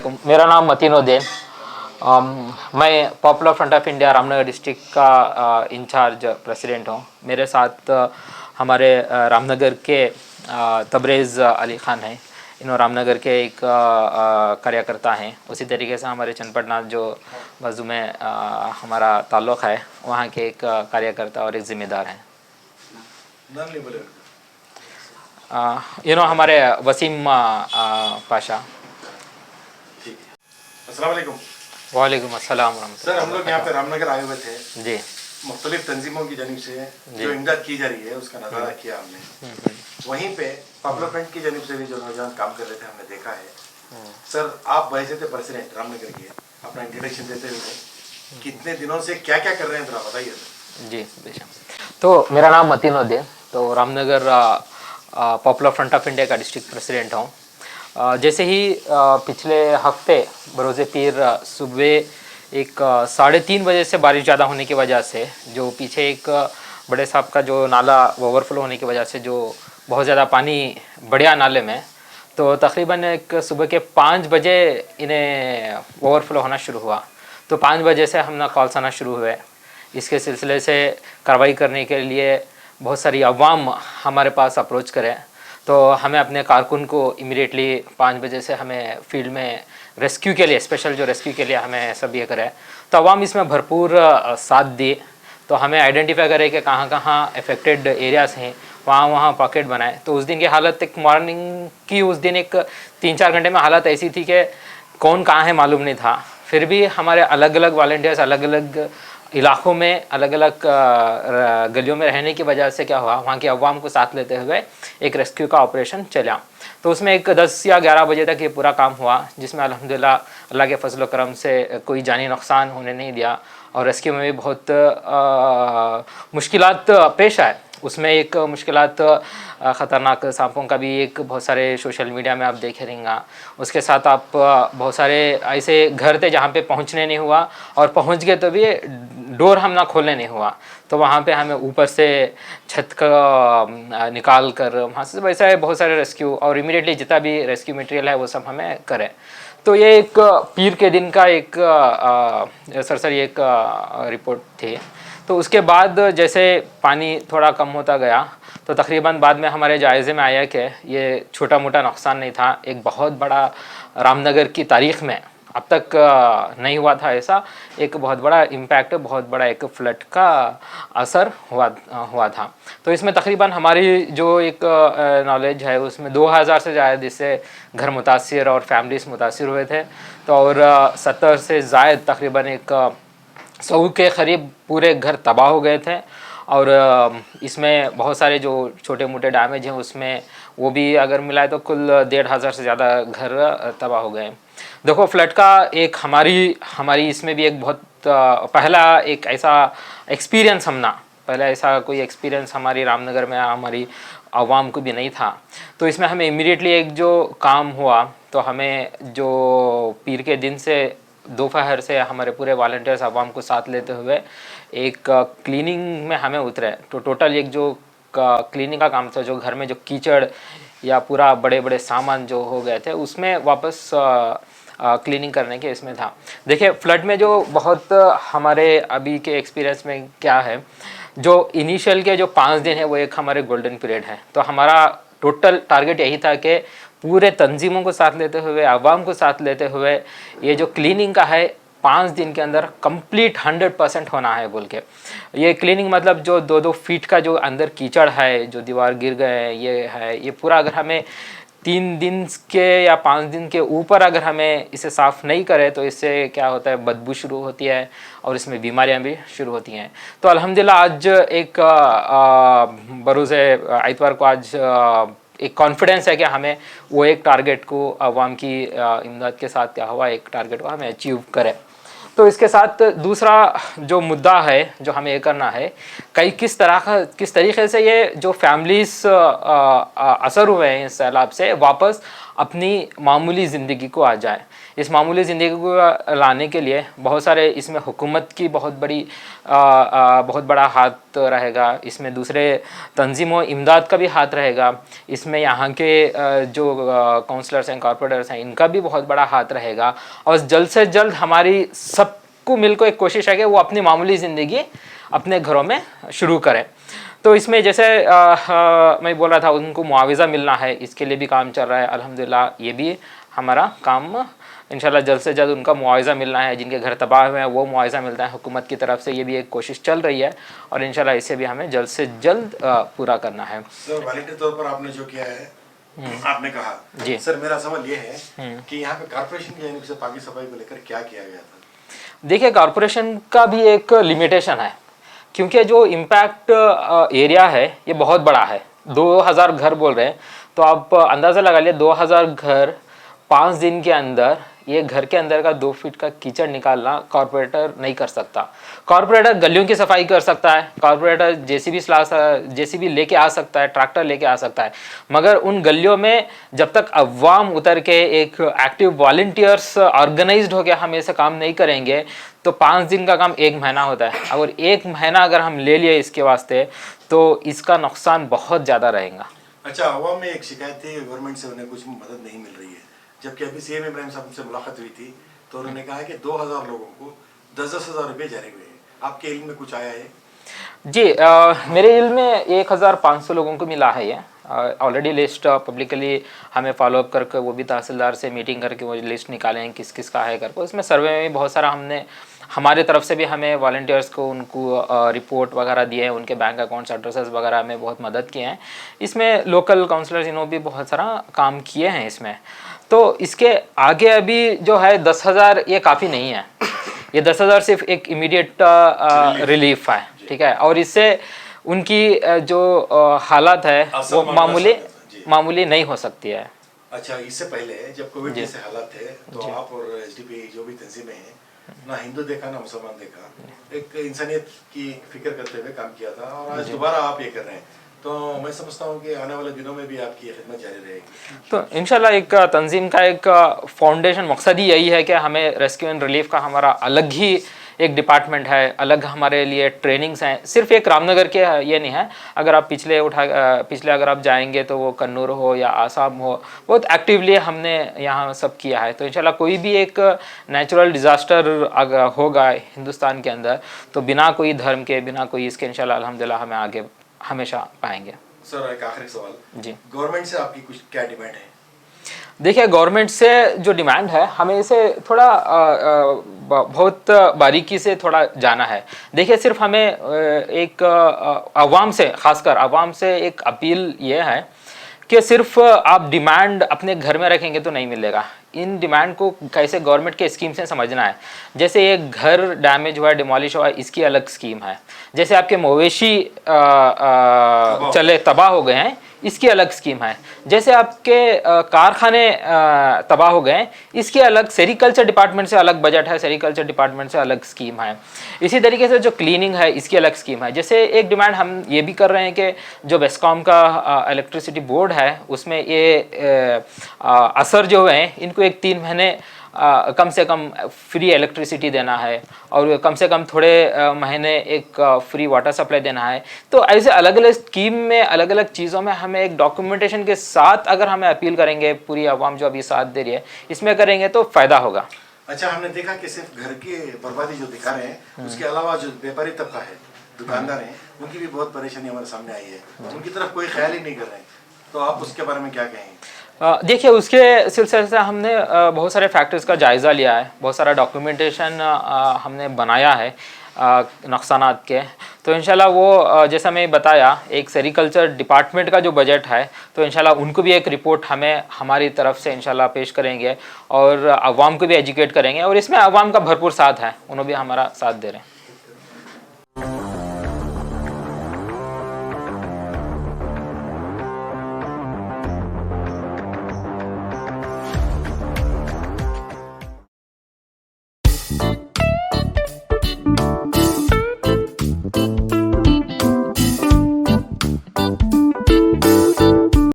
वालेकुम, मेरा नाम मतीनुद्दीन। मैं popular front of India Ramnagar district का इंचार्ज प्रेसिडेंट हूँ। मेरे साथ हमारे रामनगर के तबरेज़ अली ख़ान हैं। इन्हों रामनगर के एक कार्यकर्ता हैं। उसी तरीके से हमारे चनपटनाथ जो बाजू में हमारा ताल्लुक़ है, वहाँ के एक कार्यकर्ता और एक ज़िम्मेदार हैं। हमारे वसीम पाशा। अस्सलाम वालेकुम। वालेकुम अस्सलाम। सर, हम लोग यहाँ पे रामनगर आए हुए थे जी। मुख्तलिफ तंजीमों की जानिब से जो इमदाद की जा रही है उसका नज़ारा किया हमने। वहीं पे पॉपुलर फ्रंट की जानिब से भी जो नौजवान काम कर रहे थे हमने देखा है। सर, आप वैसे प्रेसिडेंट रामनगर के, अपना इंट्रोडक्शन देते हुए कितने दिनों से क्या क्या कर रहे हैं, जरा बताइए सर। जी बेशक। तो मेरा नाम मतीनुद्दीन, तो Ramnagar popular front of India का डिस्ट्रिक्ट प्रेसिडेंट हूँ। जैसे ही पिछले हफ्ते बरोज़े पीर सुबह एक 3:30 बजे से बारिश ज़्यादा होने की वजह से जो पीछे एक बड़े साहब का जो नाला ओवरफ्लो होने की वजह से जो बहुत ज़्यादा पानी बढ़िया नाले में, तो तकरीबन एक सुबह के 5 बजे इन्हें ओवरफ्लो होना शुरू हुआ। तो 5 बजे से हमने कॉल्स आना शुरू हुए। इसके सिलसिले से कार्रवाई करने के लिए बहुत सारी अवाम हमारे पास अप्रोच करें, तो हमें अपने कारकुन को इमीडिएटली 5 बजे से हमें फील्ड में रेस्क्यू के लिए, स्पेशल जो रेस्क्यू के लिए हमें सब ये करें। तो अवाम इसमें भरपूर साथ दी। तो हमें आइडेंटिफाई करें कि कहाँ कहाँ अफेक्टेड एरियाज़ हैं, वहाँ वहाँ पॉकेट बनाए। तो उस दिन की हालत एक मॉर्निंग की, उस दिन एक 3-4 घंटे में हालत ऐसी थी कि कौन कहाँ है मालूम नहीं था। फिर भी हमारे अलग अलग वॉलंटियर्स अलग अलग इलाक़ों में, अलग अलग गलियों में रहने की वजह से क्या हुआ, वहाँ की अवाम को साथ लेते हुए एक रेस्क्यू का ऑपरेशन चला। तो उसमें एक 10 या 11 बजे तक ये पूरा काम हुआ, जिसमें अल्हम्दुलिल्लाह अल्लाह के फजल करम से कोई जानी नुकसान होने नहीं दिया। और रेस्क्यू में भी बहुत मुश्किलात पेश आए। उसमें एक मुश्किलात ख़तरनाक सांपों का भी एक बहुत सारे सोशल मीडिया में आप देखे रहेंगे। उसके साथ आप बहुत सारे ऐसे घर थे जहाँ पे पहुँचने नहीं हुआ, और पहुँच गए तो भी डोर हम ना खोलने नहीं हुआ। तो वहाँ पे हमें ऊपर से छत का निकाल कर वहाँ से वैसा है बहुत सारे रेस्क्यू, और इमीडिएटली जितना भी रेस्क्यू मटेरियल है वो सब हमें करें। तो ये एक पीर के दिन का एक सरसरी एक रिपोर्ट थी। तो उसके बाद जैसे पानी थोड़ा कम होता गया, तो तकरीबन बाद में हमारे जायज़े में आया कि ये छोटा मोटा नुकसान नहीं था, एक बहुत बड़ा रामनगर की तारीख़ में अब तक नहीं हुआ था ऐसा एक बहुत बड़ा इम्पैक्ट, बहुत बड़ा एक फ्लड का असर हुआ था। तो इसमें तकरीबन हमारी जो एक नॉलेज है उसमें 2000 से ज़्यादा इससे घर मुतासिर और फैमिलीज़ मुतासिर हुए थे। तो और 70 से ज़ायद तकरीबन एक 100 के करीब पूरे घर तबाह हो गए थे। और इसमें बहुत सारे जो छोटे मोटे डैमेज हैं उसमें वो भी अगर मिलाए तो कुल 1500 से ज़्यादा घर तबाह हो गए। देखो, फ्लड का एक हमारी इसमें भी एक बहुत पहला एक ऐसा एक्सपीरियंस पहला ऐसा कोई एक्सपीरियंस हमारी रामनगर में हमारी आवाम को भी नहीं था। तो इसमें हमें इमीडिएटली एक जो काम हुआ, तो हमें जो पीर के दिन से दोपहर से हमारे पूरे वॉलंटियर्स आवाम को साथ लेते हुए एक क्लीनिंग में हमें उतरे। तो टोटल एक जो क्लीनिंग का काम था, जो घर में जो कीचड़ या पूरा बड़े बड़े सामान जो हो गए थे उसमें वापस क्लीनिंग करने के इसमें था। देखिए, फ्लड में जो बहुत हमारे अभी के एक्सपीरियंस में क्या है, जो इनिशियल के जो 5 दिन है वो एक हमारे गोल्डन पीरियड है। तो हमारा टोटल टारगेट यही था कि पूरे तंजीमों को साथ लेते हुए, आवाम को साथ लेते हुए ये जो क्लीनिंग का है 5 दिन के अंदर कंप्लीट 100% होना है बोल के। ये क्लीनिंग मतलब जो 2-2 फीट का जो अंदर कीचड़ है, जो दीवार गिर गए हैं, ये है, ये पूरा अगर हमें 3 दिन के या 5 दिन के ऊपर अगर हमें इसे साफ़ नहीं करें तो इससे क्या होता है, बदबू शुरू होती है और इसमें बीमारियां भी शुरू होती हैं। तो अल्हम्दुलिल्लाह आज एक बरोज़े इतवार को आज एक कॉन्फिडेंस है कि हमें वो एक टारगेट को अवाम की इमदाद के साथ क्या हुआ, एक टारगेट को हमें अचीव करें। तो इसके साथ दूसरा जो मुद्दा है जो हमें ये करना है, किस तरीके से ये जो फैमिलीज़ असर हुए हैं इस सैलाब से वापस अपनी मामूली ज़िंदगी को आ जाए। इस मामूली ज़िंदगी को लाने के लिए बहुत सारे इसमें हुकूमत की बहुत बड़ा हाथ रहेगा, इसमें दूसरे तंजीमों इमदाद का भी हाथ रहेगा, इसमें यहाँ के जो काउंसलर्स हैं, कॉर्पोरेटर्स हैं, इनका भी बहुत बड़ा हाथ रहेगा। और जल्द से जल्द हमारी सबको मिलकर एक कोशिश है कि वो अपनी मामूली ज़िंदगी अपने घरों में शुरू करें। तो इसमें जैसे मैं बोल रहा था उनको मुआवजा मिलना है, इसके लिए भी काम चल रहा है। अल्हम्दुलिल्लाह ये भी हमारा काम इंशाल्लाह जल्द से जल्द उनका मुआवजा मिलना है, जिनके घर तबाह हुए हैं वो मुआवजा मिलता है हुकूमत की तरफ से। ये भी एक कोशिश चल रही है और इंशाल्लाह इसे भी हमें जल्द से जल्द पूरा करना है। सर वॉलंटियर तौर पर आपने जो किया है, आपने कहा जी सर, मेरा सवाल ये है कि यहाँ पे कॉर्पोरेशन की जानिब से पानी सफाई को लेकर क्या किया गया था? देखिए, कॉरपोरेशन का भी एक लिमिटेशन है, क्योंकि जो इम्पैक्ट एरिया है ये बहुत बड़ा है। 2000 घर बोल रहे हैं, तो आप अंदाज़ा लगा लिए 2000 घर 5 दिन के अंदर, ये घर के अंदर का 2 फीट का कीचड़ निकालना कॉरपोरेटर नहीं कर सकता। कॉरपोरेटर गलियों की सफाई कर सकता है, कॉरपोरेटर जेसीबी लेके आ सकता है, ट्रैक्टर लेके आ सकता है, मगर उन गलियों में जब तक अवाम उतर के एक एक्टिव वॉलंटियर्स ऑर्गेनाइज्ड हो गया हम ऐसा काम नहीं करेंगे तो 5 दिन का काम 1 महीना होता है। अगर 1 महीना अगर हम ले लिए इसके वास्ते तो इसका नुकसान बहुत ज़्यादा रहेगा। अच्छा, अवाम में एक शिकायत थी गवर्नमेंट से उन्हें कुछ मदद नहीं मिल रही है, जबकि अभी सीएम इब्राहिम साहब से मुलाकात हुई थी तो उन्होंने कहा कि 2000 लोगों को 10-10 हज़ार रुपये जारी हुए हैं। आपके इल्म में कुछ आया है? जी, मेरे इल्म में 1500 लोगों को मिला है। ये ऑलरेडी लिस्ट पब्लिकली हमें फॉलोअप करके वो भी तहसीलदार से मीटिंग करके वो लिस्ट निकाले हैं किस किस का है करके। उसमें सर्वे में बहुत सारा हमने हमारे तरफ से भी हमें वॉलंटियर्स को उनको रिपोर्ट वगैरह दिए हैं, उनके बैंक अकाउंट्स एड्रेसेस वगैरह में बहुत मदद किए हैं। इसमें लोकल काउंसलर्स इन्होंने भी बहुत सारा काम किए हैं इसमें। तो इसके आगे अभी जो है 10,000 ये काफ़ी नहीं है। ये 10,000 सिर्फ एक इमीडिएट रिलीफ है, ठीक है, और इससे उनकी जो हालत है वो मामूली नहीं हो सकती है। अच्छा, इससे पहले जब कोविड जैसे हालात थे तो आप और एसडीपी जो भी तंजीमें हैं, ना हिंदू देखा ना मुसलमान देखा, एक इंसानियत की फिक्र करते हुए काम किया था और आज दोबारा आप ये कर रहे हैं, तो मैं समझता हूँ कि आने वाले दिनों में भी आपकी खिदमत जारी रहेगी। तो इंशाल्लाह एक तंजीम का एक फाउंडेशन मकसद ही यही है कि हमें रेस्क्यू एंड रिलीफ का हमारा अलग ही एक डिपार्टमेंट है, अलग हमारे लिए ट्रेनिंग्स हैं। सिर्फ एक रामनगर के ये नहीं है, अगर आप पिछले अगर आप जाएंगे तो वो कन्नूर हो या आसाम हो, बहुत एक्टिवली हमने यहाँ सब किया है। तो इंशाल्लाह कोई भी एक नेचुरल डिज़ास्टर अगर होगा हिंदुस्तान के अंदर तो बिना कोई धर्म के, बिना कोई इसके इंशाल्लाह अल्हम्दुलिल्लाह हमें आगे हमेशा पाएंगे। सर एक आखिरी सवाल, जी, गवर्नमेंट से आपकी कुछ क्या डिमांड है? देखिए, गवर्नमेंट से जो डिमांड है हमें इसे थोड़ा बहुत बारीकी से थोड़ा जाना है। देखिए, सिर्फ हमें एक अवाम से, खासकर अवाम से एक अपील ये है कि सिर्फ आप डिमांड अपने घर में रखेंगे तो नहीं मिलेगा। इन डिमांड को कैसे गवर्नमेंट के स्कीम से समझना है। जैसे एक घर डैमेज हुआ, डिमोलिश हुआ, इसकी अलग स्कीम है। जैसे आपके मवेशी तबाह हो गए हैं, इसकी अलग स्कीम है। जैसे आपके कारखाने तबाह हो गए, इसके अलग सेरिकल्चर डिपार्टमेंट से अलग बजट है, सेरिकल्चर डिपार्टमेंट से अलग स्कीम है। इसी तरीके से जो क्लीनिंग है इसकी अलग स्कीम है। जैसे एक डिमांड हम ये भी कर रहे हैं कि जो बेस्कॉम का इलेक्ट्रिसिटी बोर्ड है उसमें ये असर जो है इनको एक 3 महीने कम से कम फ्री इलेक्ट्रिसिटी देना है और कम से कम थोड़े महीने एक फ्री वाटर सप्लाई देना है। तो ऐसे अलग अलग स्कीम में, अलग अलग चीज़ों में हमें एक डॉक्यूमेंटेशन के साथ अगर हमें अपील करेंगे, पूरी आवाम जो अभी साथ दे रही है इसमें करेंगे तो फ़ायदा होगा। अच्छा, हमने देखा कि सिर्फ घर की बर्बादी जो दिखा रहे हैं उसके अलावा जो व्यापारी तबका है, दुकानदार हैं, उनकी भी बहुत परेशानी हमारे सामने आई है, उनकी तरफ कोई ख्याल ही नहीं कर रहे हैं, तो आप उसके बारे में क्या कहेंगे? देखिए, उसके सिलसिले से हमने बहुत सारे फैक्टर्स का जायज़ा लिया है, बहुत सारा डॉक्यूमेंटेशन हमने बनाया है नुकसानात के। तो इंशाल्लाह वो जैसा मैं बताया, एक सेरिकल्चर डिपार्टमेंट का जो बजट है तो इंशाल्लाह उनको भी एक रिपोर्ट हमें हमारी तरफ से इंशाल्लाह पेश करेंगे और अवाम को भी एजुकेट करेंगे और इसमें अवाम का भरपूर साथ है, उन्होंने भी हमारा साथ दे रहे हैं।